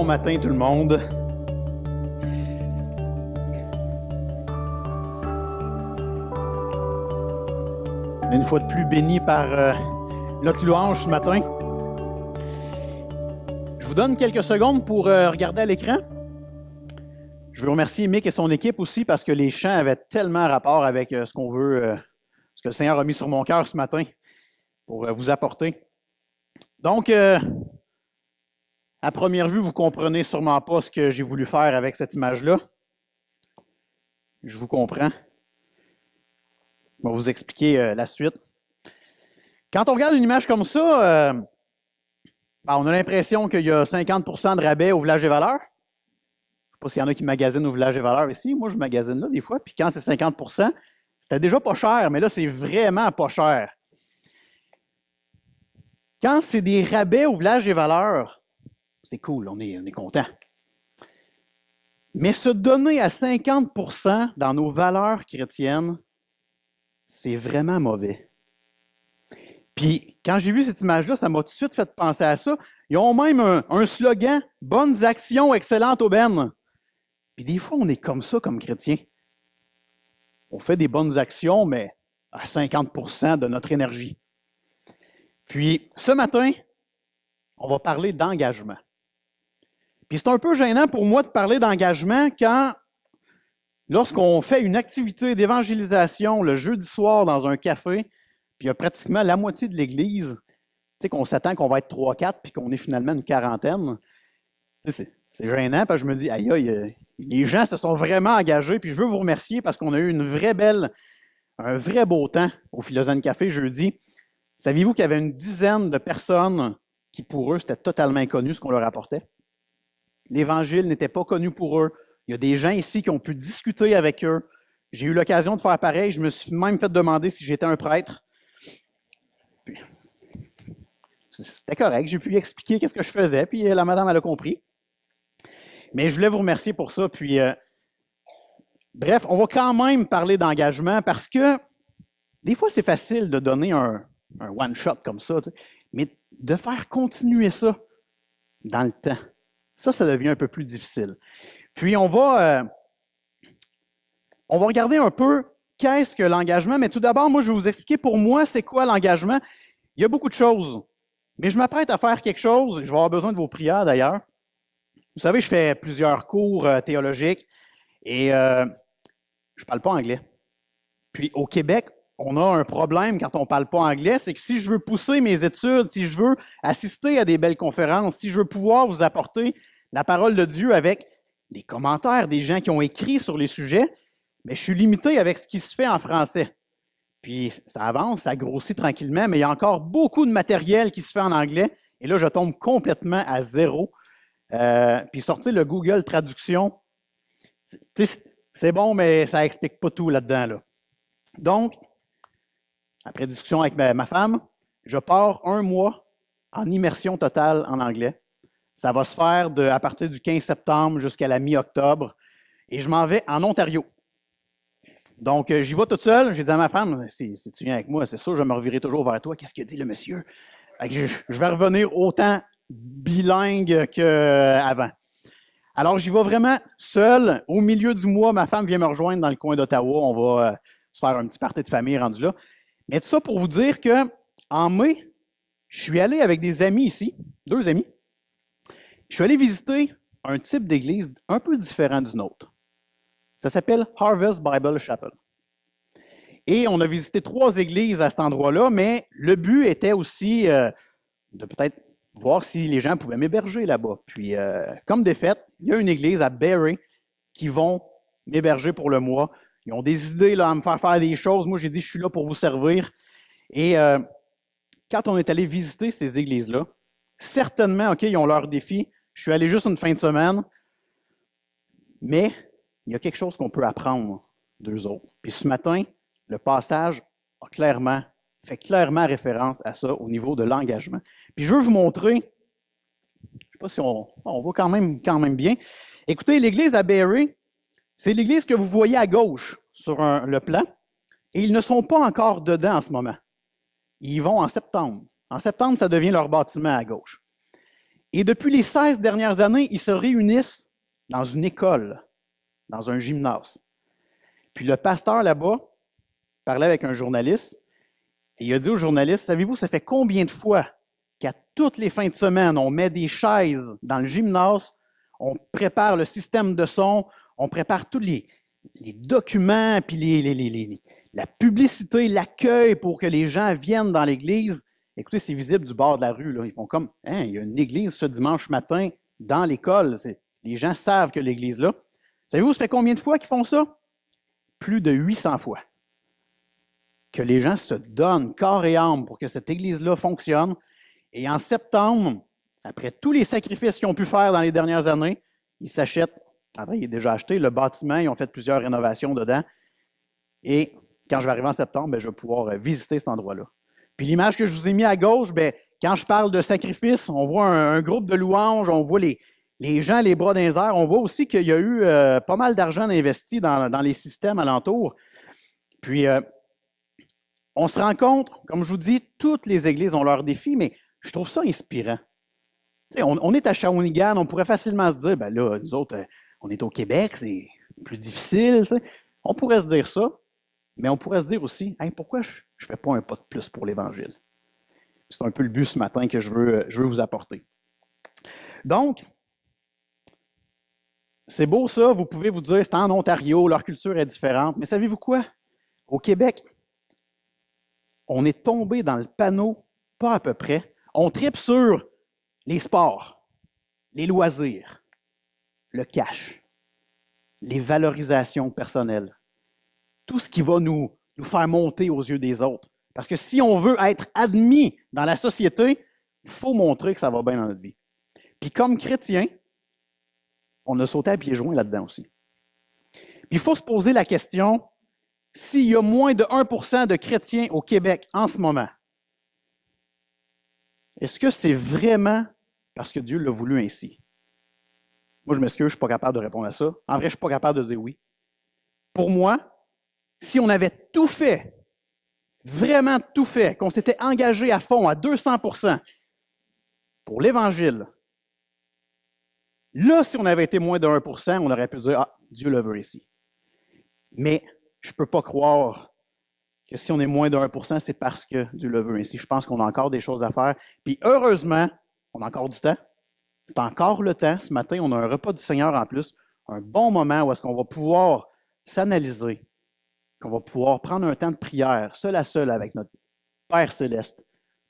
Bon matin tout le monde. Une fois de plus béni par notre louange ce matin. Je vous donne quelques secondes pour regarder à l'écran. Je veux remercier Mick et son équipe aussi parce que les chants avaient tellement rapport avec ce qu'on veut, ce que le Seigneur a mis sur mon cœur ce matin pour vous apporter. Donc, à première vue, vous ne comprenez sûrement pas ce que j'ai voulu faire avec cette image-là. Je vous comprends. Je vais vous expliquer la suite. Quand on regarde une image comme ça, on a l'impression qu'il y a 50% de rabais au Village des Valeurs. Je ne sais pas s'il y en a qui magasinent au Village des Valeurs ici. Moi, je magasine là des fois. Puis quand c'est 50%, c'était déjà pas cher, mais là, c'est vraiment pas cher. Quand c'est des rabais au Village des Valeurs, c'est cool, on est content. Mais se donner à 50% dans nos valeurs chrétiennes, c'est vraiment mauvais. Puis, quand j'ai vu cette image-là, ça m'a tout de suite fait penser à ça. Ils ont même un slogan « Bonnes actions, excellentes aubaines ». Puis des fois, on est comme ça comme chrétien. On fait des bonnes actions, mais à 50% de notre énergie. Puis, ce matin, on va parler d'engagement. Puis c'est un peu gênant pour moi de parler d'engagement lorsqu'on fait une activité d'évangélisation le jeudi soir dans un café, puis il y a pratiquement la moitié de l'Église, tu sais, qu'on s'attend qu'on va être 3-4, puis qu'on est finalement une quarantaine. C'est gênant, parce que je me dis, aïe, aïe, les gens se sont vraiment engagés, puis je veux vous remercier parce qu'on a eu un vrai beau temps au Philosophe Café jeudi. Saviez-vous qu'il y avait une dizaine de personnes qui, pour eux, c'était totalement inconnu ce qu'on leur apportait? L'Évangile n'était pas connu pour eux. Il y a des gens ici qui ont pu discuter avec eux. J'ai eu l'occasion de faire pareil. Je me suis même fait demander si j'étais un prêtre. C'était correct. J'ai pu lui expliquer qu'est-ce que je faisais, puis la madame, elle a compris. Mais je voulais vous remercier pour ça. Puis, bref, on va quand même parler d'engagement parce que des fois, c'est facile de donner un one-shot comme ça, mais de faire continuer ça dans le temps, ça devient un peu plus difficile. Puis, on va regarder un peu qu'est-ce que l'engagement, mais tout d'abord, moi, je vais vous expliquer pour moi, c'est quoi l'engagement. Il y a beaucoup de choses, mais je m'apprête à faire quelque chose, je vais avoir besoin de vos prières d'ailleurs. Vous savez, je fais plusieurs cours théologiques et je ne parle pas anglais. Puis, au Québec, on a un problème quand on ne parle pas anglais, c'est que si je veux pousser mes études, si je veux assister à des belles conférences, si je veux pouvoir vous apporter la parole de Dieu avec des commentaires des gens qui ont écrit sur les sujets, mais je suis limité avec ce qui se fait en français. Puis ça avance, ça grossit tranquillement, mais il y a encore beaucoup de matériel qui se fait en anglais, et là, je tombe complètement à zéro. Puis sortir le Google Traduction, c'est bon, mais ça n'explique pas tout là-dedans, là. Donc, après discussion avec ma femme, je pars 1 mois en immersion totale en anglais. Ça va se faire à partir du 15 septembre jusqu'à la mi-octobre. Et je m'en vais en Ontario. Donc, j'y vais toute seule. J'ai dit à ma femme, si tu viens avec moi, c'est sûr, je me revirai toujours vers toi. Qu'est-ce que dit le monsieur? Je vais revenir autant bilingue qu'avant. Alors, j'y vais vraiment seul. Au milieu du mois, ma femme vient me rejoindre dans le coin d'Ottawa. On va se faire un petit party de famille rendu là. Mais tout ça pour vous dire qu'en mai, je suis allé avec des amis ici, 2 amis. Je suis allé visiter un type d'église un peu différent du nôtre. Ça s'appelle Harvest Bible Chapel. Et on a visité 3 églises à cet endroit-là, mais le but était aussi de peut-être voir si les gens pouvaient m'héberger là-bas. Puis, comme des fêtes, il y a une église à Barrie qui vont m'héberger pour le mois. Ils ont des idées là, à me faire des choses. Moi, j'ai dit, je suis là pour vous servir. Et quand on est allé visiter ces églises-là, certainement, OK, ils ont leur défi. Je suis allé juste une fin de semaine, mais il y a quelque chose qu'on peut apprendre d'eux autres. Puis ce matin, le passage fait clairement référence à ça au niveau de l'engagement. Puis je veux vous montrer, je ne sais pas si on voit quand même bien. Écoutez, l'église à Barrie, c'est l'église que vous voyez à gauche sur le plan, et ils ne sont pas encore dedans en ce moment. Ils vont en septembre. En septembre, ça devient leur bâtiment à gauche. Et depuis les 16 dernières années, ils se réunissent dans une école, dans un gymnase. Puis le pasteur là-bas parlait avec un journaliste et il a dit au journaliste, savez-vous, ça fait combien de fois qu'à toutes les fins de semaine, on met des chaises dans le gymnase, on prépare le système de son, on prépare tous les documents, puis la publicité, l'accueil pour que les gens viennent dans l'église. Écoutez, c'est visible du bord de la rue. Là. Ils font comme, hein, il y a une église ce dimanche matin dans l'école. Les gens savent que l'église là. Savez-vous, ça fait combien de fois qu'ils font ça? Plus de 800 fois. Que les gens se donnent corps et âme pour que cette église-là fonctionne. Et en septembre, après tous les sacrifices qu'ils ont pu faire dans les dernières années, ils s'achètent, après il est déjà acheté, le bâtiment, ils ont fait plusieurs rénovations dedans. Et quand je vais arriver en septembre, bien, je vais pouvoir visiter cet endroit-là. Puis l'image que je vous ai mise à gauche, bien, quand je parle de sacrifice, on voit un groupe de louanges, on voit les gens, les bras dans les airs. On voit aussi qu'il y a eu pas mal d'argent investi dans les systèmes alentours. Puis, on se rend compte, comme je vous dis, toutes les églises ont leurs défis, mais je trouve ça inspirant. On est à Shawinigan, on pourrait facilement se dire, ben là, nous autres, on est au Québec, c'est plus difficile. T'sais. On pourrait se dire ça, mais on pourrait se dire aussi, hey, pourquoi je ne fais pas un pas de plus pour l'Évangile? C'est un peu le but ce matin que je veux vous apporter. Donc, c'est beau ça, vous pouvez vous dire, c'est en Ontario, leur culture est différente, mais savez-vous quoi? Au Québec, on est tombé dans le panneau, pas à peu près. On tripe sur les sports, les loisirs, le cash, les valorisations personnelles, tout ce qui va nous faire monter aux yeux des autres. Parce que si on veut être admis dans la société, il faut montrer que ça va bien dans notre vie. Puis comme chrétien, on a sauté à pieds joints là-dedans aussi. Puis il faut se poser la question, s'il y a moins de 1% de chrétiens au Québec en ce moment, est-ce que c'est vraiment parce que Dieu l'a voulu ainsi? Moi, je m'excuse, je ne suis pas capable de répondre à ça. En vrai, je ne suis pas capable de dire oui. Pour moi, si on avait tout fait, vraiment tout fait, qu'on s'était engagé à fond, à 200% pour l'Évangile, là, si on avait été moins de 1%, on aurait pu dire « Ah, Dieu le veut ici. » Mais je ne peux pas croire que si on est moins de 1%, c'est parce que Dieu le veut ainsi. Je pense qu'on a encore des choses à faire. Puis heureusement, on a encore du temps. C'est encore le temps. Ce matin, on a un repas du Seigneur en plus, un bon moment où est-ce qu'on va pouvoir s'analyser, qu'on va pouvoir prendre un temps de prière, seul à seul avec notre Père céleste,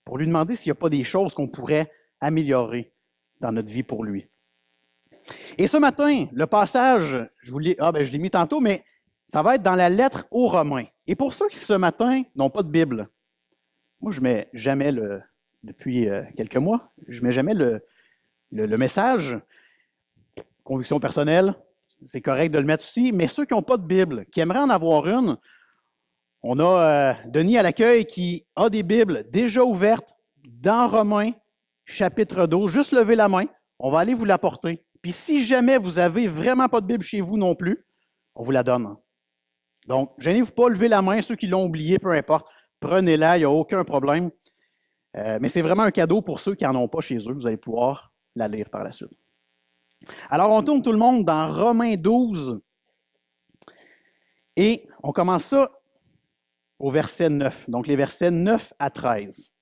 pour lui demander s'il n'y a pas des choses qu'on pourrait améliorer dans notre vie pour lui. Et ce matin, le passage, je l'ai mis tantôt, mais ça va être dans la lettre aux Romains. Et pour ceux qui, ce matin, n'ont pas de Bible, moi, je ne mets jamais depuis quelques mois, je ne mets jamais le message, conviction personnelle, c'est correct de le mettre aussi, mais ceux qui n'ont pas de Bible, qui aimeraient en avoir une, on a Denis à l'accueil qui a des Bibles déjà ouvertes dans Romains, chapitre 12. Juste levez la main, on va aller vous l'apporter. Puis si jamais vous n'avez vraiment pas de Bible chez vous non plus, on vous la donne. Donc, gênez-vous pas, levez la main, ceux qui l'ont oublié, peu importe, prenez-la, il n'y a aucun problème. Mais c'est vraiment un cadeau pour ceux qui n'en ont pas chez eux, vous allez pouvoir la lire par la suite. Alors, on tourne tout le monde dans Romains 12 et on commence ça au verset 9, donc les versets 9 à 13.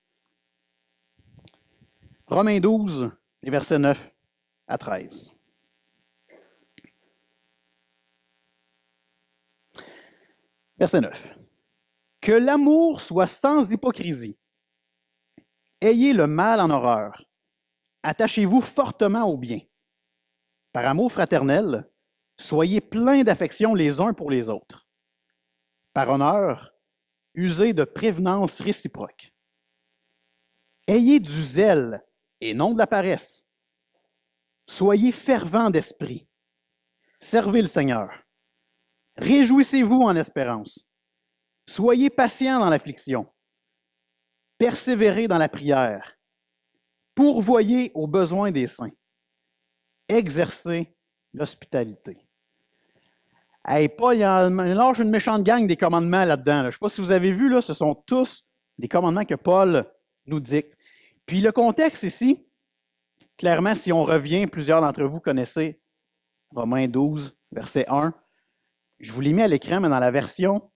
Romains 12, les versets 9 à 13. Verset 9. Que l'amour soit sans hypocrisie. Ayez le mal en horreur. Attachez-vous fortement au bien. Par amour fraternel, soyez pleins d'affection les uns pour les autres. Par honneur, usez de prévenance réciproque. Ayez du zèle et non de la paresse. Soyez fervents d'esprit. Servez le Seigneur. Réjouissez-vous en espérance. Soyez patients dans l'affliction. Persévérez dans la prière. Pourvoyez aux besoins des saints. Exercez l'hospitalité. Hey, Paul, il lâche une méchante gang des commandements là-dedans. Je ne sais pas si vous avez vu, là, ce sont tous des commandements que Paul nous dicte. Puis le contexte ici, clairement, si on revient, plusieurs d'entre vous connaissez Romains 12, verset 1. Je vous l'ai mis à l'écran, mais dans la version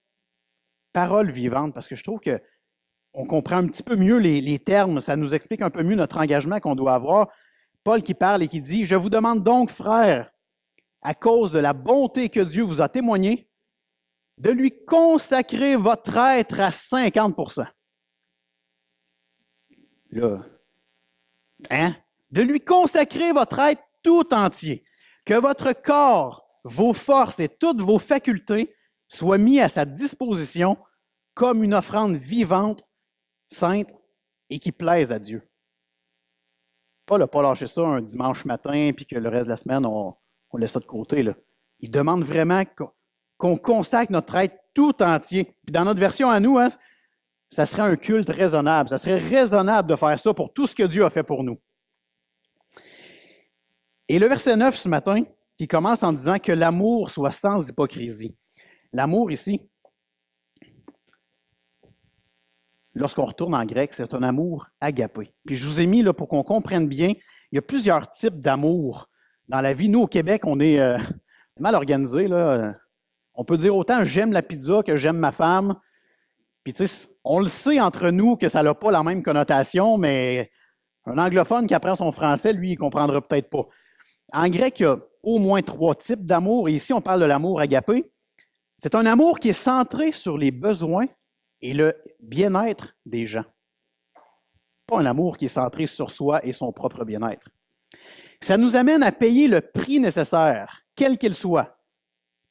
parole vivante, parce que je trouve qu'on comprend un petit peu mieux les termes, ça nous explique un peu mieux notre engagement qu'on doit avoir. Paul qui parle et qui dit « Je vous demande donc, frères, à cause de la bonté que Dieu vous a témoignée, de lui consacrer votre être à 50%. » Là, hein? De lui consacrer votre être tout entier, que votre corps, vos forces et toutes vos facultés soient mis à sa disposition comme une offrande vivante, sainte et qui plaise à Dieu. Paul n'a pas lâché ça un dimanche matin puis que le reste de la semaine, on laisse ça de côté. Là. Il demande vraiment qu'on consacre notre être tout entier. Puis dans notre version à nous, hein, ça serait un culte raisonnable. Ça serait raisonnable de faire ça pour tout ce que Dieu a fait pour nous. Et le verset 9 ce matin, qui commence en disant que l'amour soit sans hypocrisie. L'amour ici, lorsqu'on retourne en grec, c'est un amour agapé. Puis je vous ai mis, là, pour qu'on comprenne bien, il y a plusieurs types d'amour dans la vie. Nous, au Québec, on est mal organisé. Là. On peut dire autant j'aime la pizza que j'aime ma femme. Puis tu sais, on le sait entre nous que ça n'a pas la même connotation, mais un anglophone qui apprend son français, lui, il ne comprendra peut-être pas. En grec, il y a au moins 3 types d'amour. Et ici, on parle de l'amour agapé. C'est un amour qui est centré sur les besoins et le bien-être des gens. Pas un amour qui est centré sur soi et son propre bien-être. Ça nous amène à payer le prix nécessaire, quel qu'il soit,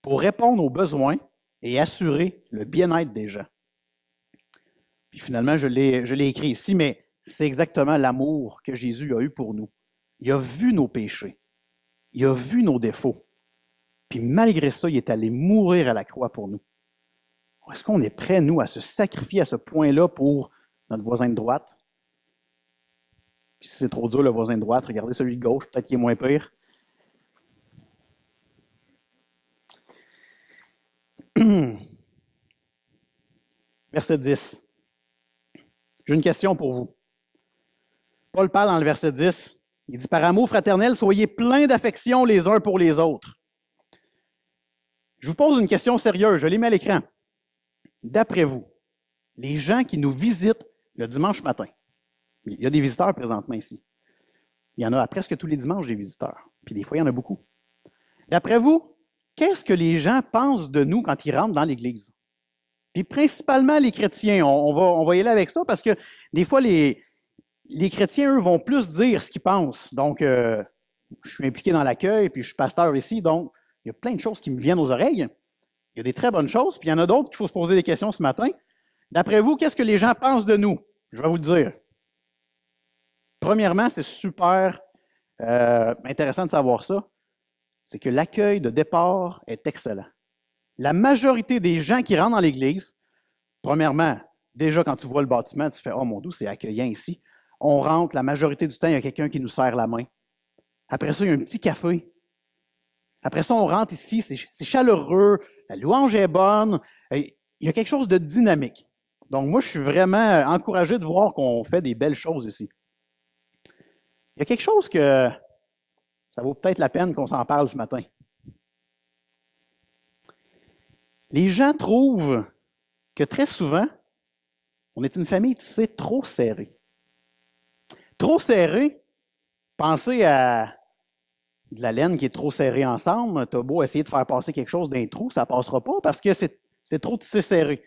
pour répondre aux besoins et assurer le bien-être des gens. Puis finalement, je l'ai écrit ici, mais c'est exactement l'amour que Jésus a eu pour nous. Il a vu nos péchés. Il a vu nos défauts. Puis malgré ça, il est allé mourir à la croix pour nous. Est-ce qu'on est prêt, nous, à se sacrifier à ce point-là pour notre voisin de droite? Puis si c'est trop dur, le voisin de droite, regardez celui de gauche, peut-être qu'il est moins pire. Verset 10. J'ai une question pour vous. Paul parle dans le verset 10. Il dit « Par amour fraternel, soyez pleins d'affection les uns pour les autres. » Je vous pose une question sérieuse, je l'ai mis à l'écran. D'après vous, les gens qui nous visitent le dimanche matin, il y a des visiteurs présentement ici. Il y en a à presque tous les dimanches des visiteurs. Puis des fois, il y en a beaucoup. D'après vous, qu'est-ce que les gens pensent de nous quand ils rentrent dans l'Église? Puis principalement les chrétiens. On va y aller avec ça parce que des fois, les chrétiens, eux, vont plus dire ce qu'ils pensent. Donc, je suis impliqué dans l'accueil, puis je suis pasteur ici, donc il y a plein de choses qui me viennent aux oreilles. Il y a des très bonnes choses, puis il y en a d'autres qu'il faut se poser des questions ce matin. D'après vous, qu'est-ce que les gens pensent de nous? Je vais vous le dire. Premièrement, c'est super intéressant de savoir ça, c'est que l'accueil de départ est excellent. La majorité des gens qui rentrent dans l'Église, premièrement, déjà quand tu vois le bâtiment, tu fais « Oh mon Dieu, c'est accueillant ici ». On rentre, la majorité du temps, il y a quelqu'un qui nous serre la main. Après ça, il y a un petit café. Après ça, on rentre ici, c'est chaleureux, la louange est bonne, il y a quelque chose de dynamique. Donc moi, je suis vraiment encouragé de voir qu'on fait des belles choses ici. Il y a quelque chose que ça vaut peut-être la peine qu'on s'en parle ce matin. Les gens trouvent que très souvent, on est une famille tissée trop serrée. Trop serrée, pensez à de la laine qui est trop serrée ensemble. Tu as beau essayer de faire passer quelque chose d'un trou, ça ne passera pas parce que c'est trop tissé serré.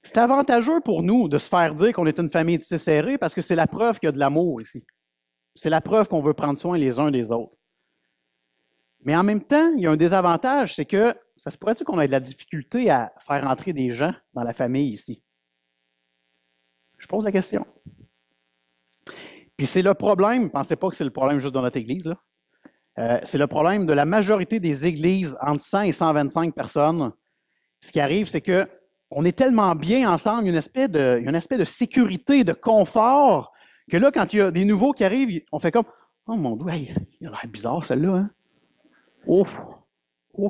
C'est avantageux pour nous de se faire dire qu'on est une famille tissée serrée parce que c'est la preuve qu'il y a de l'amour ici. C'est la preuve qu'on veut prendre soin les uns des autres. Mais en même temps, il y a un désavantage, c'est que ça se pourrait-tu qu'on ait de la difficulté à faire entrer des gens dans la famille ici? Je pose la question. Puis c'est le problème, pensez pas que c'est le problème juste dans notre église, là. C'est le problème de la majorité des églises entre 100 et 125 personnes. Ce qui arrive, c'est qu'on est tellement bien ensemble, il y a une espèce de sécurité, de confort, que là, quand il y a des nouveaux qui arrivent, on fait comme « Oh mon Dieu, hey, il a l'air bizarre celle-là, hein? Oh,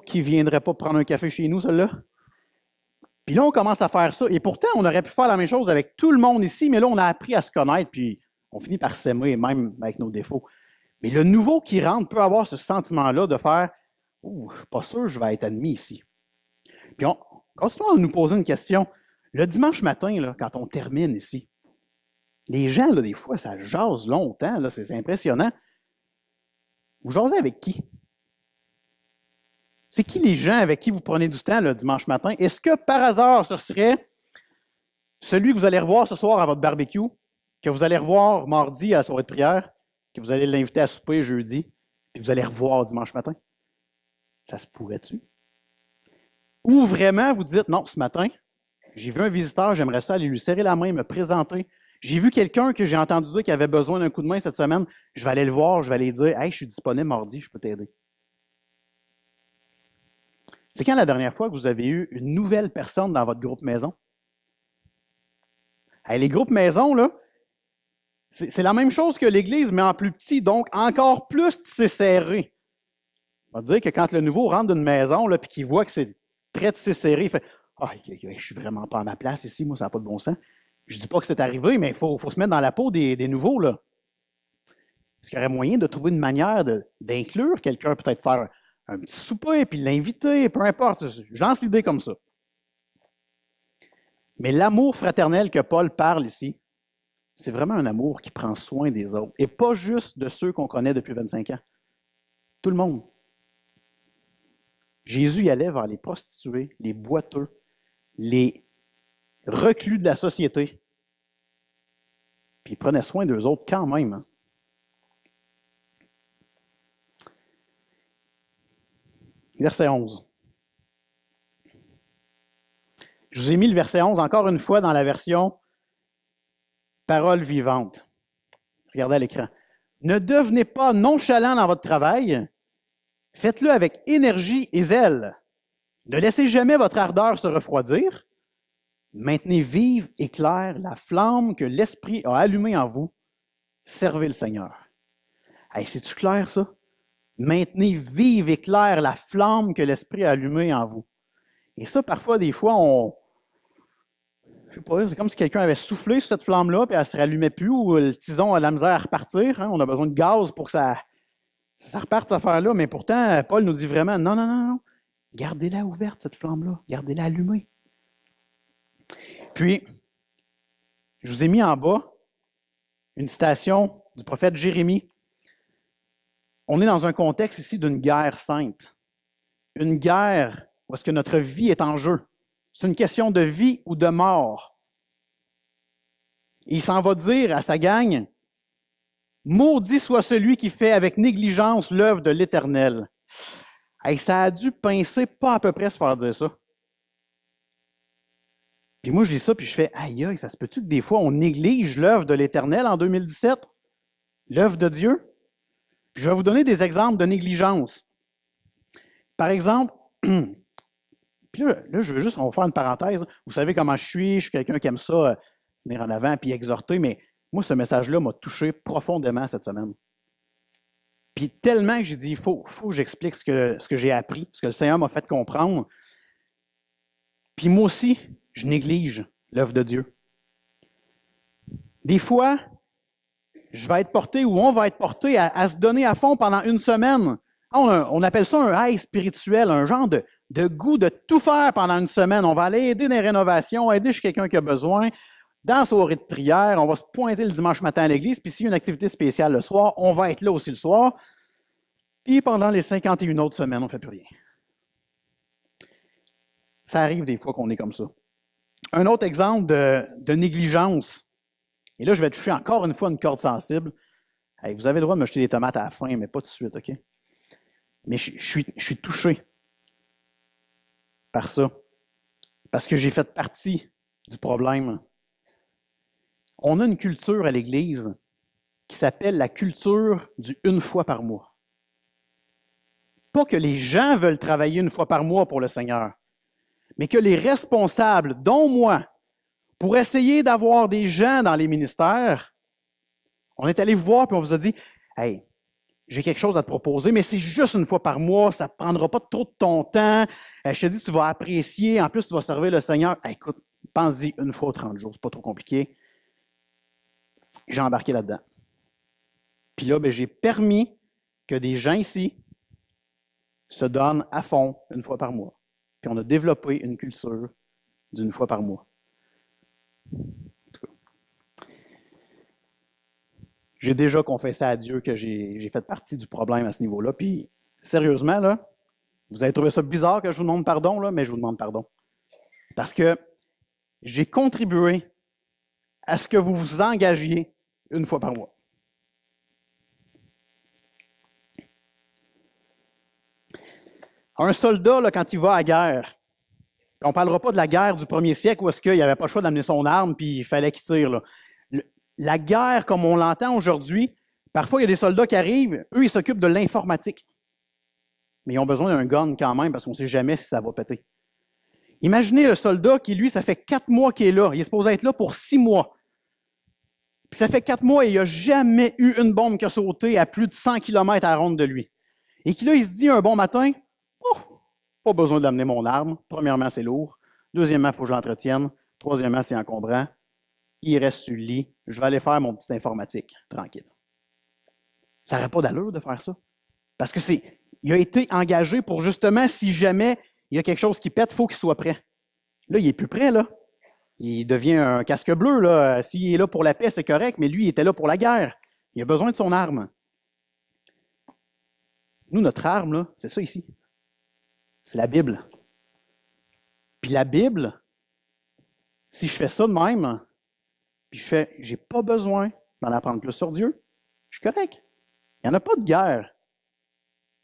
qui ne viendrait pas prendre un café chez nous, celle-là? » Puis là, on commence à faire ça. Et pourtant, on aurait pu faire la même chose avec tout le monde ici, mais là, on a appris à se connaître, puis On finit par s'aimer, même avec nos défauts. Mais le nouveau qui rentre peut avoir ce sentiment-là de faire « Ouh, je ne suis pas sûr que je vais être admis ici. » Puis continuons à nous poser une question. Le dimanche matin, là, quand on termine ici, les gens, là, des fois, ça jase longtemps, là, c'est impressionnant. Vous jasez avec qui? C'est qui les gens avec qui vous prenez du temps le dimanche matin? Est-ce que par hasard, ce serait celui que vous allez revoir ce soir à votre barbecue, que vous allez revoir mardi à la soirée de prière, que vous allez l'inviter à souper jeudi, puis vous allez revoir dimanche matin? Ça se pourrait-tu? Ou vraiment, vous dites, non, ce matin, j'ai vu un visiteur, j'aimerais ça aller lui serrer la main, me présenter. J'ai vu quelqu'un que j'ai entendu dire qui avait besoin d'un coup de main cette semaine. Je vais aller le voir, je vais aller dire, hey, je suis disponible mardi, je peux t'aider. C'est quand la dernière fois que vous avez eu une nouvelle personne dans votre groupe maison? Hey, les groupes maison, là, c'est la même chose que l'Église, mais en plus petit, donc encore plus tissé serré. On va dire que quand le nouveau rentre d'une maison et qu'il voit que c'est très tissé serré, il fait ah, je ne suis vraiment pas à ma place ici, moi, ça n'a pas de bon sens. Je ne dis pas que c'est arrivé, mais il faut se mettre dans la peau des nouveaux. Là. Est-ce qu'il y aurait moyen de trouver une manière d'inclure quelqu'un, peut-être faire un petit souper, puis l'inviter, peu importe. Je lance l'idée comme ça. Mais l'amour fraternel que Paul parle ici, c'est vraiment un amour qui prend soin des autres, et pas juste de ceux qu'on connaît depuis 25 ans. Tout le monde. Jésus y allait vers les prostituées, les boiteux, les reclus de la société. Puis il prenait soin d'eux autres quand même. Hein. Verset 11. Je vous ai mis le verset 11 encore une fois dans la version Parole vivante. Regardez à l'écran. Ne devenez pas nonchalants dans votre travail. Faites-le avec énergie et zèle. Ne laissez jamais votre ardeur se refroidir. Maintenez vive et claire la flamme que l'Esprit a allumée en vous. Servez le Seigneur. Hey, c'est-tu clair, ça? Maintenez vive et claire la flamme que l'Esprit a allumée en vous. Et ça, parfois, des fois, je sais pas, c'est comme si quelqu'un avait soufflé sur cette flamme-là, puis elle ne se rallumait plus, ou le tison a de la misère à repartir. Hein? On a besoin de gaz pour que ça reparte, cette affaire-là. Mais pourtant, Paul nous dit vraiment, non, non, non, non. Gardez-la ouverte, cette flamme-là. Gardez-la allumée. Puis, je vous ai mis en bas une citation du prophète Jérémie. On est dans un contexte ici d'une guerre sainte. Une guerre où est-ce que notre vie est en jeu. C'est une question de vie ou de mort. Et il s'en va dire à sa gang, « Maudit soit celui qui fait avec négligence l'œuvre de l'Éternel. » Et ça a dû pincer pas à peu près se faire dire ça. Puis moi, je lis ça, puis je fais, aïe, aïe, ça se peut-tu que des fois, on néglige l'œuvre de l'Éternel en 2017? L'œuvre de Dieu? Puis je vais vous donner des exemples de négligence. Par exemple, puis là, je veux juste, on va faire une parenthèse. Vous savez comment je suis quelqu'un qui aime ça, venir en avant puis exhorter, mais moi, ce message-là m'a touché profondément cette semaine. Puis tellement que j'ai dit, il faut que j'explique ce que j'ai appris, ce que le Seigneur m'a fait comprendre. Puis moi aussi, je néglige l'œuvre de Dieu. Des fois, je vais être porté ou on va être porté à se donner à fond pendant une semaine. On appelle ça un high spirituel, un genre de goût de tout faire pendant une semaine. On va aller aider dans les rénovations, aider chez quelqu'un qui a besoin. Dans la soirée de prière, on va se pointer le dimanche matin à l'église, puis s'il y a une activité spéciale le soir, on va être là aussi le soir. Puis pendant les 51 autres semaines, on ne fait plus rien. Ça arrive des fois qu'on est comme ça. Un autre exemple de négligence, et là, je vais toucher encore une fois une corde sensible. Hey, vous avez le droit de me jeter des tomates à la fin, mais pas tout de suite, OK? Mais je suis touché par ça, parce que j'ai fait partie du problème. On a une culture à l'Église qui s'appelle la culture du une fois par mois. Pas que les gens veulent travailler une fois par mois pour le Seigneur, mais que les responsables, dont moi, pour essayer d'avoir des gens dans les ministères, on est allé vous voir et on vous a dit « Hey, j'ai quelque chose à te proposer, mais c'est juste une fois par mois, ça ne prendra pas trop de ton temps. Je te dis, tu vas apprécier, en plus, tu vas servir le Seigneur. Hey, écoute, pense-y une fois aux 30 jours, c'est pas trop compliqué. » J'ai embarqué là-dedans. Puis là, ben, j'ai permis que des gens ici se donnent à fond une fois par mois. Puis on a développé une culture d'une fois par mois. J'ai déjà confessé à Dieu que j'ai fait partie du problème à ce niveau-là. Puis, sérieusement, là, vous avez trouvé ça bizarre que je vous demande pardon, là, mais je vous demande pardon. Parce que j'ai contribué à ce que vous vous engagiez une fois par mois. Un soldat, là, quand il va à la guerre, on ne parlera pas de la guerre du premier siècle où est-ce qu'il n'y avait pas le choix d'amener son arme puis il fallait qu'il tire. Là. La guerre, comme on l'entend aujourd'hui, parfois il y a des soldats qui arrivent, eux, ils s'occupent de l'informatique. Mais ils ont besoin d'un gun quand même parce qu'on ne sait jamais si ça va péter. Imaginez le soldat qui, lui, ça fait 4 mois qu'il est là. Il est supposé être là pour 6 mois. Puis ça fait 4 mois et il n'a jamais eu une bombe qui a sauté à plus de 100 km à la ronde de lui. Et qui là, il se dit un bon matin, oh, pas besoin d'amener mon arme. Premièrement, c'est lourd. Deuxièmement, il faut que je l'entretienne. Troisièmement, c'est encombrant. Il reste sur le lit. Je vais aller faire mon petit informatique, tranquille. Ça n'aurait pas d'allure de faire ça. Parce que il a été engagé pour justement, si jamais il y a quelque chose qui pète, il faut qu'il soit prêt. Là, il n'est plus prêt, là. Il devient un casque bleu, là. S'il est là pour la paix, c'est correct, mais lui, il était là pour la guerre. Il a besoin de son arme. Nous, notre arme, là, c'est ça ici. C'est la Bible. Puis la Bible, si je fais ça de même, puis j'ai pas besoin d'en apprendre plus sur Dieu, je suis correct. Il n'y en a pas de guerre.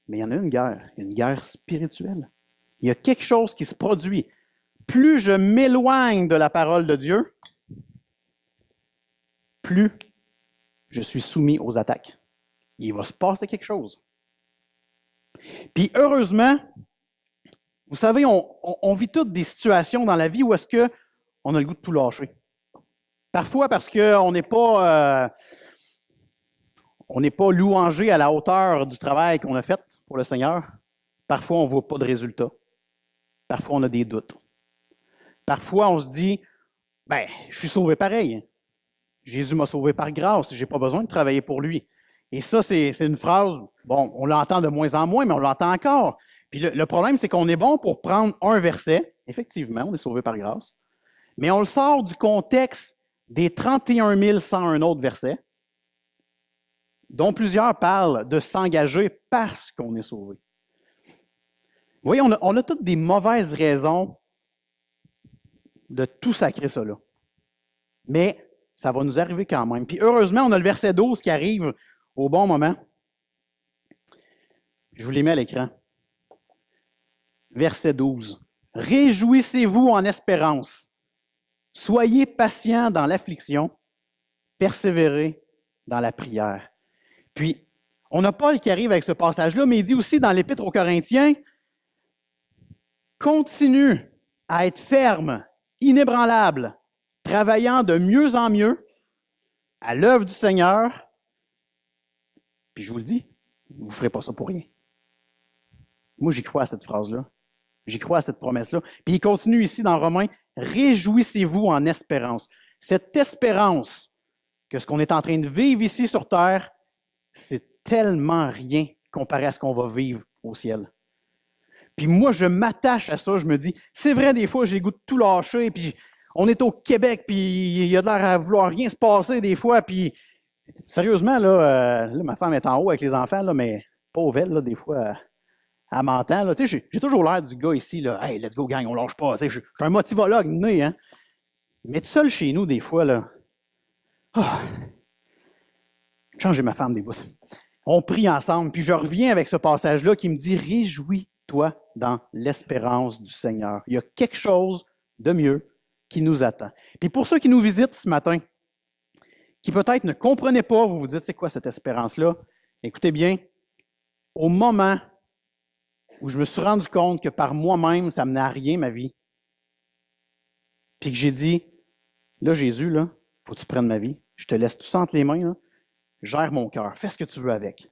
Mais il y en a une guerre. Il y a une guerre spirituelle. Il y a quelque chose qui se produit. Plus je m'éloigne de la parole de Dieu, plus je suis soumis aux attaques. Il va se passer quelque chose. Puis heureusement, vous savez, on vit toutes des situations dans la vie où est-ce qu'on a le goût de tout lâcher. Parfois parce qu'on n'est pas louangé à la hauteur du travail qu'on a fait pour le Seigneur. Parfois, on ne voit pas de résultat. Parfois, on a des doutes. Parfois, on se dit, ben, je suis sauvé pareil. Jésus m'a sauvé par grâce. Je n'ai pas besoin de travailler pour lui. Et ça, c'est une phrase, bon, on l'entend de moins en moins, mais on l'entend encore. Puis le problème, c'est qu'on est bon pour prendre un verset. Effectivement, on est sauvé par grâce. Mais on le sort du contexte des 31 101 autres versets, dont plusieurs parlent de s'engager parce qu'on est sauvé. Vous voyez, on a toutes des mauvaises raisons de tout sacrer ça là. Mais ça va nous arriver quand même. Puis heureusement, on a le verset 12 qui arrive au bon moment. Je vous les mets à l'écran. Verset 12. Réjouissez-vous en espérance. Soyez patients dans l'affliction. Persévérez dans la prière. Puis, on a Paul qui arrive avec ce passage-là, mais il dit aussi dans l'Épître aux Corinthiens, continue à être ferme, inébranlable, travaillant de mieux en mieux à l'œuvre du Seigneur. Puis je vous le dis, vous ne ferez pas ça pour rien. Moi, j'y crois à cette phrase-là. J'y crois à cette promesse-là. Puis il continue ici dans Romains, réjouissez-vous en espérance. Cette espérance que ce qu'on est en train de vivre ici sur terre, c'est tellement rien comparé à ce qu'on va vivre au ciel. Puis moi, je m'attache à ça, je me dis, c'est vrai, des fois, j'ai le goût de tout lâcher, puis on est au Québec, puis il y a de l'air à vouloir rien se passer des fois, puis sérieusement, là, ma femme est en haut avec les enfants, là, mais pauvre elle, là, des fois, elle m'entend. Là, j'ai toujours l'air du gars ici, là, hey, let's go gang, on lâche pas. Je suis un motivologue né, hein. Mais tout seul chez nous, des fois, là, changer ma femme des fois. On prie ensemble, puis je reviens avec ce passage-là qui me dit, réjouis-toi dans l'espérance du Seigneur. Il y a quelque chose de mieux qui nous attend. Puis pour ceux qui nous visitent ce matin, qui peut-être ne comprenaient pas, vous vous dites, c'est quoi cette espérance-là? Écoutez bien, au moment où je me suis rendu compte que par moi-même, ça ne menait à rien, ma vie, puis que j'ai dit, là, Jésus, là, faut que tu prennes ma vie, je te laisse tout ça entre les mains, là, gère mon cœur, fais ce que tu veux avec.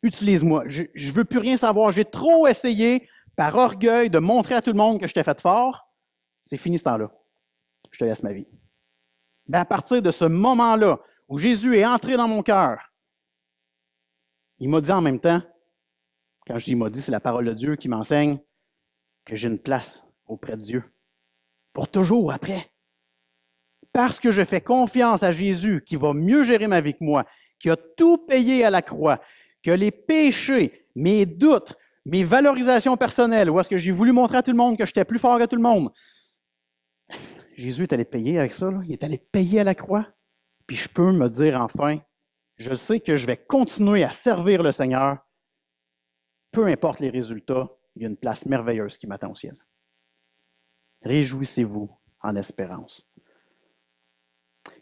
Utilise-moi, je ne veux plus rien savoir, j'ai trop essayé, par orgueil, de montrer à tout le monde que je t'ai fait fort, c'est fini ce temps-là. Je te laisse ma vie. Ben à partir de ce moment-là, où Jésus est entré dans mon cœur, il m'a dit en même temps, quand je dis il m'a dit, c'est la parole de Dieu qui m'enseigne que j'ai une place auprès de Dieu. Pour toujours après. Parce que je fais confiance à Jésus qui va mieux gérer ma vie que moi, qui a tout payé à la croix, que les péchés, mes doutes, mes valorisations personnelles, où est-ce que j'ai voulu montrer à tout le monde que j'étais plus fort que tout le monde, Jésus est allé payer avec ça, là. Il est allé payer à la croix. Puis je peux me dire enfin, je sais que je vais continuer à servir le Seigneur. Peu importe les résultats, il y a une place merveilleuse qui m'attend au ciel. Réjouissez-vous en espérance.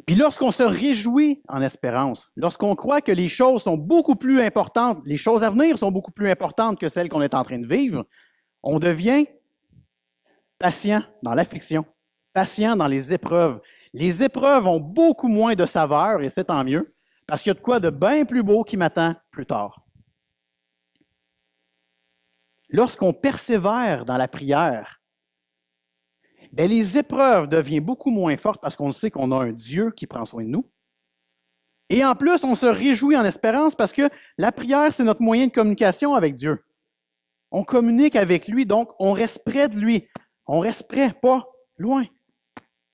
Puis lorsqu'on se réjouit en espérance, lorsqu'on croit que les choses sont beaucoup plus importantes, les choses à venir sont beaucoup plus importantes que celles qu'on est en train de vivre, on devient patient dans l'affliction, patient dans les épreuves. Les épreuves ont beaucoup moins de saveur, et c'est tant mieux, parce qu'il y a de quoi de bien plus beau qui m'attend plus tard. Lorsqu'on persévère dans la prière, bien, les épreuves deviennent beaucoup moins fortes parce qu'on sait qu'on a un Dieu qui prend soin de nous. Et en plus, on se réjouit en espérance parce que la prière, c'est notre moyen de communication avec Dieu. On communique avec lui, donc on reste près de lui. On reste près, pas loin.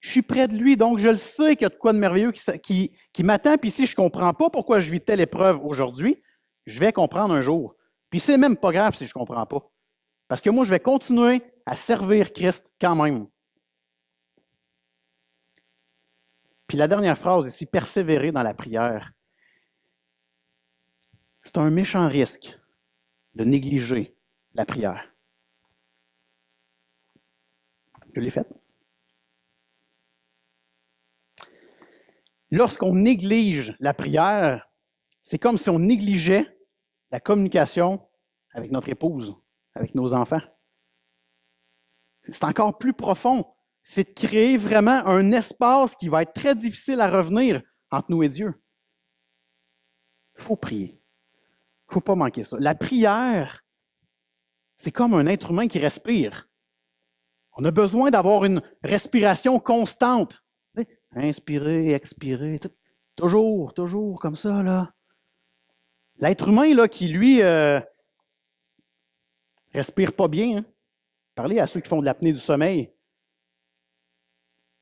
Je suis près de lui, donc je le sais qu'il y a de quoi de merveilleux qui m'attend. Puis si je ne comprends pas pourquoi je vis telle épreuve aujourd'hui, je vais comprendre un jour. Puis c'est même pas grave si je ne comprends pas. Parce que moi, je vais continuer à servir Christ quand même. Puis la dernière phrase ici, persévérer dans la prière. C'est un méchant risque de négliger la prière. Je l'ai faite. Lorsqu'on néglige la prière, c'est comme si on négligeait la communication avec notre épouse, avec nos enfants. C'est encore plus profond. C'est de créer vraiment un espace qui va être très difficile à revenir entre nous et Dieu. Il faut prier. Il ne faut pas manquer ça. La prière, c'est comme un être humain qui respire. On a besoin d'avoir une respiration constante. Inspirer, expirer, toujours comme ça, là. L'être humain, là, qui, lui, respire pas bien, hein? Parlez à ceux qui font de l'apnée du sommeil.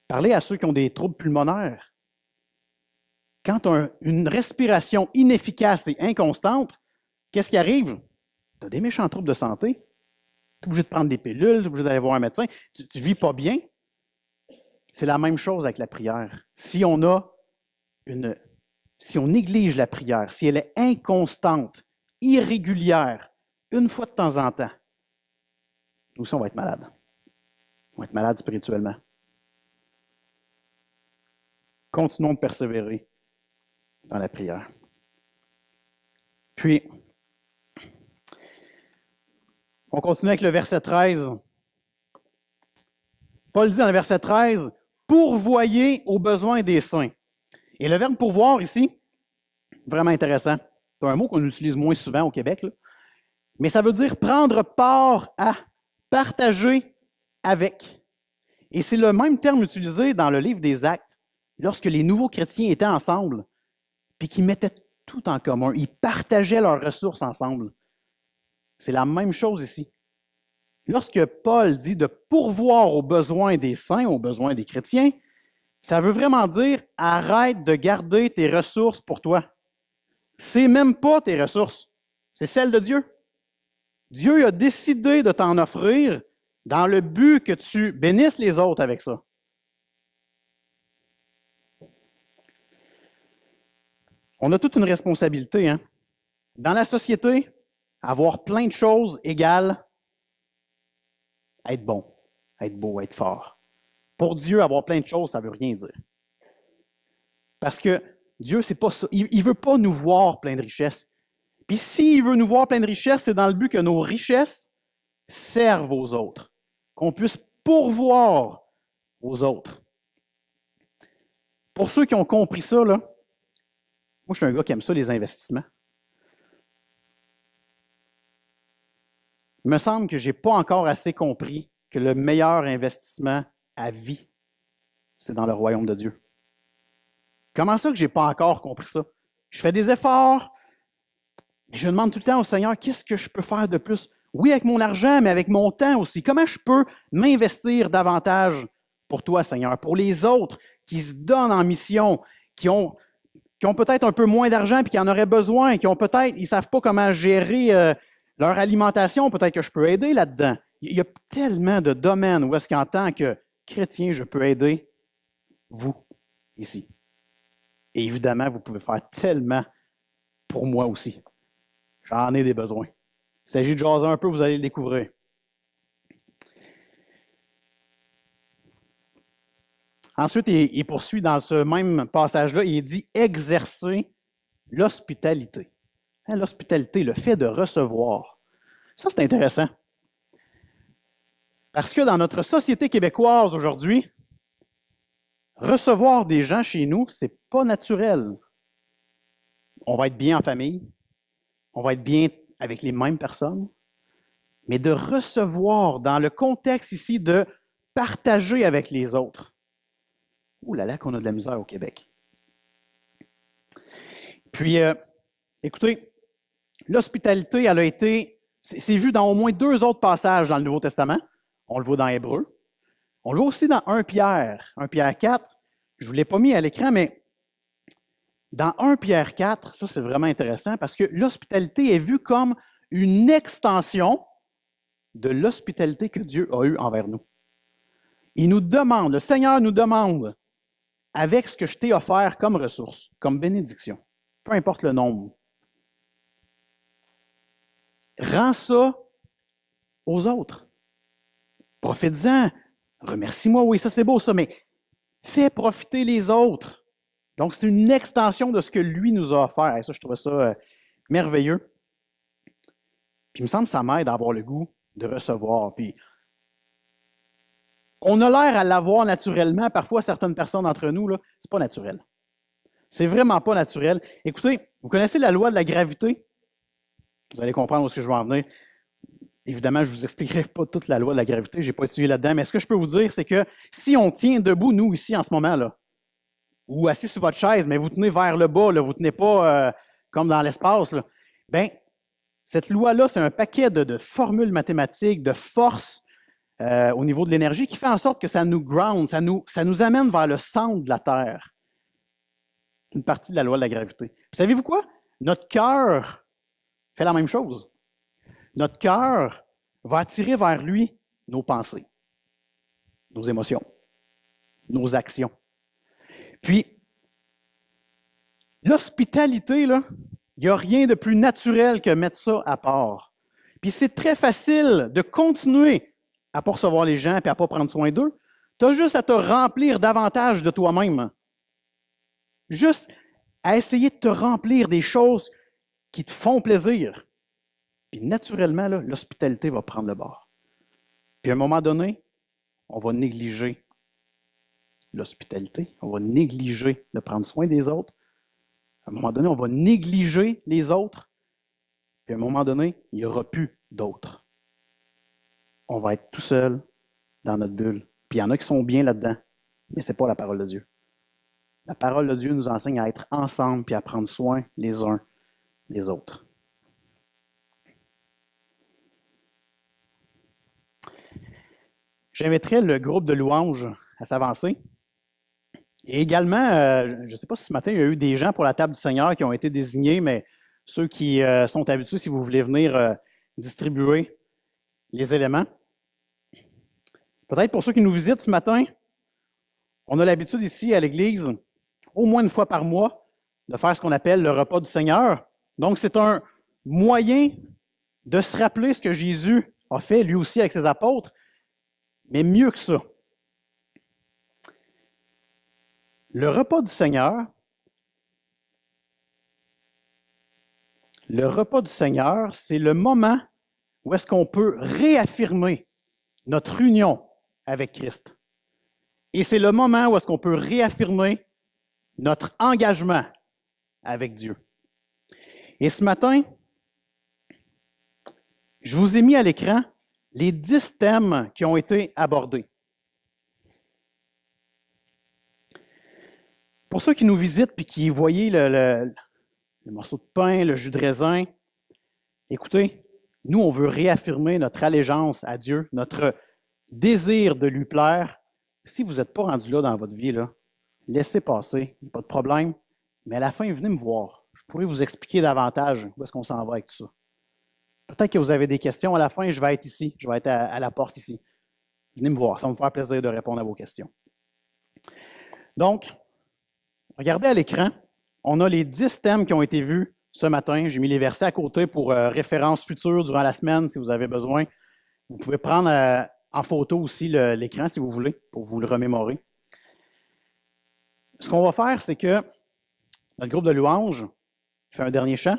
Parlez à ceux qui ont des troubles pulmonaires. Quand une respiration inefficace et inconstante, qu'est-ce qui arrive? Tu as des méchants troubles de santé. Tu es obligé de prendre des pilules, tu es obligé d'aller voir un médecin. Tu ne vis pas bien. C'est la même chose avec la prière. Si on néglige la prière, si elle est inconstante, irrégulière, une fois de temps en temps, nous aussi, on va être malades. On va être malades spirituellement. Continuons de persévérer dans la prière. Puis, on continue avec le verset 13. Paul dit dans le verset 13, « Pourvoyez aux besoins des saints. » Et le verbe « pourvoir » ici, vraiment intéressant. C'est un mot qu'on utilise moins souvent au Québec, là. Mais ça veut dire prendre part à, partager avec. Et c'est le même terme utilisé dans le livre des Actes, lorsque les nouveaux chrétiens étaient ensemble, puis qu'ils mettaient tout en commun, ils partageaient leurs ressources ensemble. C'est la même chose ici. Lorsque Paul dit de pourvoir aux besoins des saints, aux besoins des chrétiens, ça veut vraiment dire arrête de garder tes ressources pour toi. C'est même pas tes ressources, c'est celles de Dieu. Dieu a décidé de t'en offrir dans le but que tu bénisses les autres avec ça. On a toute une responsabilité, hein? Dans la société, avoir plein de choses égale être bon, être beau, être fort. Pour Dieu, avoir plein de choses, ça ne veut rien dire. Parce que Dieu, c'est pas ça. Il ne veut pas nous voir plein de richesses. Puis s'il veut nous voir plein de richesses, c'est dans le but que nos richesses servent aux autres, qu'on puisse pourvoir aux autres. Pour ceux qui ont compris ça, là, moi, je suis un gars qui aime ça, les investissements. Il me semble que je n'ai pas encore assez compris que le meilleur investissement à vie, c'est dans le royaume de Dieu. Comment ça que je n'ai pas encore compris ça? Je fais des efforts, mais je demande tout le temps au Seigneur, qu'est-ce que je peux faire de plus? Oui, avec mon argent, mais avec mon temps aussi. Comment je peux m'investir davantage pour toi, Seigneur, pour les autres qui se donnent en mission, qui ont peut-être un peu moins d'argent et qui en auraient besoin, qui ont peut-être, ils ne savent pas comment gérer leur alimentation, peut-être que je peux aider là-dedans. Il y a tellement de domaines où est-ce qu'en tant que chrétien, je peux aider vous ici. Et évidemment, vous pouvez faire tellement pour moi aussi. J'en ai des besoins. Il s'agit de jaser un peu, vous allez le découvrir. Ensuite, il poursuit dans ce même passage-là, il dit exercer l'hospitalité. Hein, l'hospitalité, le fait de recevoir. Ça, c'est intéressant. Parce que dans notre société québécoise aujourd'hui, recevoir des gens chez nous, c'est pas naturel. On va être bien en famille, on va être bien avec les mêmes personnes, mais de recevoir dans le contexte ici de partager avec les autres. Ouh là là, qu'on a de la misère au Québec. Puis, écoutez, l'hospitalité, elle a été, c'est vu dans au moins 2 autres passages dans le Nouveau Testament. On le voit dans Hébreu. On le voit aussi dans 1 Pierre. 1 Pierre 4, je ne vous l'ai pas mis à l'écran, mais dans 1 Pierre 4, ça c'est vraiment intéressant parce que l'hospitalité est vue comme une extension de l'hospitalité que Dieu a eue envers nous. Il nous demande, le Seigneur nous demande, avec ce que je t'ai offert comme ressource, comme bénédiction, peu importe le nombre, rends ça aux autres. Profite-en. Remercie-moi, oui, ça c'est beau ça, mais fais profiter les autres. Donc, c'est une extension de ce que lui nous a offert. Et ça, je trouvais ça merveilleux. Puis, il me semble que ça m'aide à avoir le goût de recevoir. Puis, on a l'air à l'avoir naturellement. Parfois, certaines personnes d'entre nous, là, c'est pas naturel. C'est vraiment pas naturel. Écoutez, vous connaissez la loi de la gravité? Vous allez comprendre où est-ce que je veux en venir. Évidemment, je ne vous expliquerai pas toute la loi de la gravité, je n'ai pas étudié là-dedans, mais ce que je peux vous dire, c'est que si on tient debout, nous, ici, en ce moment, là, ou assis sur votre chaise, mais vous tenez vers le bas, là, vous ne tenez pas comme dans l'espace, bien, cette loi-là, c'est un paquet de formules mathématiques, de forces au niveau de l'énergie qui fait en sorte que ça nous ground, ça nous amène vers le centre de la Terre. Une partie de la loi de la gravité. Puis, savez-vous quoi? Notre cœur fait la même chose. Notre cœur va attirer vers lui nos pensées, nos émotions, nos actions. Puis, l'hospitalité, là, il n'y a rien de plus naturel que mettre ça à part. Puis, c'est très facile de continuer à ne pas recevoir les gens et à ne pas prendre soin d'eux. Tu as juste à te remplir davantage de toi-même. Juste à essayer de te remplir des choses qui te font plaisir. Puis naturellement, là, l'hospitalité va prendre le bord. Puis à un moment donné, on va négliger l'hospitalité, on va négliger de prendre soin des autres. À un moment donné, on va négliger les autres. Puis à un moment donné, il n'y aura plus d'autres. On va être tout seul dans notre bulle. Puis il y en a qui sont bien là-dedans, mais ce n'est pas la parole de Dieu. La parole de Dieu nous enseigne à être ensemble puis à prendre soin les uns des autres. J'inviterai le groupe de louanges à s'avancer. Et également, je ne sais pas si ce matin, il y a eu des gens pour la table du Seigneur qui ont été désignés, mais ceux qui sont habitués, si vous voulez venir distribuer les éléments. Peut-être pour ceux qui nous visitent ce matin, on a l'habitude ici à l'Église, au moins une fois par mois, de faire ce qu'on appelle le repas du Seigneur. Donc, c'est un moyen de se rappeler ce que Jésus a fait, lui aussi, avec ses apôtres, mais mieux que ça. Le repas du Seigneur, c'est le moment où est-ce qu'on peut réaffirmer notre union avec Christ. Et c'est le moment où est-ce qu'on peut réaffirmer notre engagement avec Dieu. Et ce matin, je vous ai mis à l'écran les 10 thèmes qui ont été abordés. Pour ceux qui nous visitent et qui voyaient le morceau de pain, le jus de raisin, écoutez, nous, on veut réaffirmer notre allégeance à Dieu, notre désir de lui plaire. Si vous n'êtes pas rendu là dans votre vie, là, laissez passer, il n'y a pas de problème. Mais à la fin, venez me voir. Je pourrais vous expliquer davantage où est-ce qu'on s'en va avec tout ça. Peut-être que vous avez des questions à la fin, je vais être ici, je vais être à la porte ici. Venez me voir, ça va me faire plaisir de répondre à vos questions. Donc, regardez à l'écran, on a les 10 thèmes qui ont été vus ce matin. J'ai mis les versets à côté pour référence future durant la semaine si vous avez besoin. Vous pouvez prendre en photo aussi l'écran si vous voulez pour vous le remémorer. Ce qu'on va faire, c'est que notre groupe de louanges fait un dernier chant.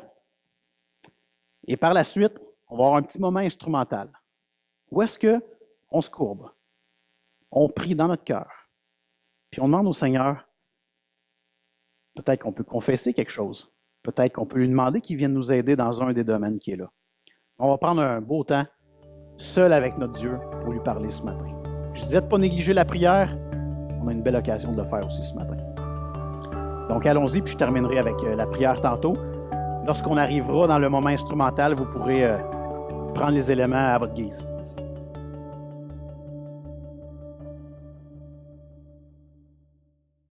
Et par la suite, on va avoir un petit moment instrumental. Où est-ce qu'on se courbe? On prie dans notre cœur. Puis on demande au Seigneur, peut-être qu'on peut confesser quelque chose. Peut-être qu'on peut lui demander qu'il vienne nous aider dans un des domaines qui est là. On va prendre un beau temps, seul avec notre Dieu, pour lui parler ce matin. Je disais de ne pas négliger la prière. On a une belle occasion de le faire aussi ce matin. Donc allons-y, puis je terminerai avec la prière tantôt. Lorsqu'on arrivera dans le moment instrumental, vous pourrez prendre les éléments à votre guise.